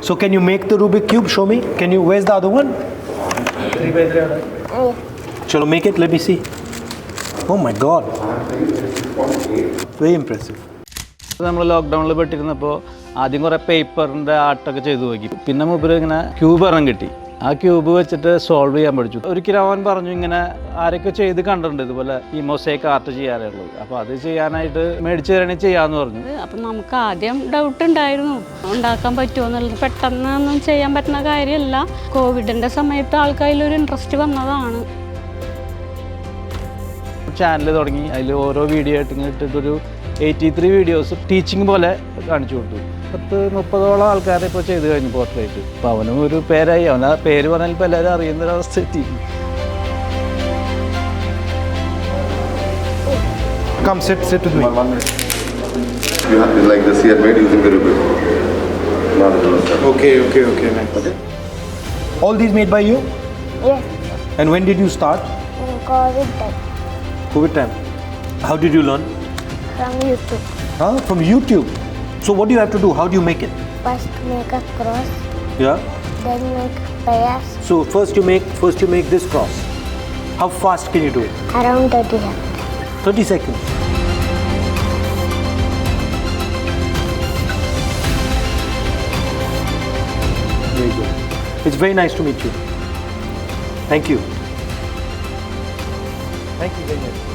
So can you make the Rubik cube? Show me. Can you? Where's the other one? 3 by 3. Chalo, make it. Let me see. Oh my God. Very impressive. നമ്മൾ ലോക്ക്ഡൗണിൽ പെട്ടിരുന്നപ്പോൾ ആദ്യം കുറേ പേപ്പറിൻ്റെ ആർട്ടൊക്കെ ചെയ്തു നോക്കി. പിന്നെ മുമ്പിൽ ഇങ്ങനെ ക്യൂബ് ഒരെണ്ണം കിട്ടി. ആ ക്യൂബ് വെച്ചിട്ട് സോൾവ് ചെയ്യാൻ പഠിച്ചു. ഒരിക്കലും അവൻ പറഞ്ഞു ഇങ്ങനെ ആരൊക്കെ ചെയ്ത് കണ്ടിട്ടുണ്ട് ഇതുപോലെ ഈ മൊസൈക്ക് ആർട്ട് ചെയ്യാറുള്ളത്. അപ്പോൾ അത് ചെയ്യാനായിട്ട് മേടിച്ച് തരണമെങ്കിൽ ചെയ്യാമെന്ന് പറഞ്ഞു. അപ്പം നമുക്ക് ആദ്യം ഡൗട്ട് ഉണ്ടായിരുന്നു ഉണ്ടാക്കാൻ പറ്റുമോ എന്നുള്ളത്. പെട്ടെന്നൊന്നും ചെയ്യാൻ പറ്റുന്ന കാര്യമല്ല. കോവിഡിൻ്റെ സമയത്ത് ആൾക്കാരിലൊരു ഇൻട്രസ്റ്റ് വന്നതാണ്. ചാനൽ തുടങ്ങി. അതിൽ ഓരോ വീഡിയോ ആയിട്ട് ഇങ്ങനെ ഇട്ടിട്ടൊരു 83 വീഡിയോസ് ടീച്ചിങ് പോലെ കാണിച്ചു കൊടുത്തു. 30-30ഓളം ആൾക്കാരെ ഇപ്പോൾ ചെയ്ത് കഴിഞ്ഞു പോർട്രേറ്റ്. അപ്പോൾ അവനും ഒരു പേരായി. അവൻ ആ പേര് പറഞ്ഞാൽ ഇപ്പോൾ എല്ലാവരും അറിയുന്നൊരവസ്ഥ എത്തി. Come sit with me. You have to like this here made using the Rubik. Okay. Nice. All these made by you? Yes, And when did you start? in COVID time COVID time. How did you learn? from YouTube. From YouTube. So what do you have to do? How do you make it? First make a cross, Yeah. then make pairs So first you make this cross. How fast can you do it? around 30 seconds. 30 seconds. Very good. It's very nice to meet you. Thank you. Thank you very much.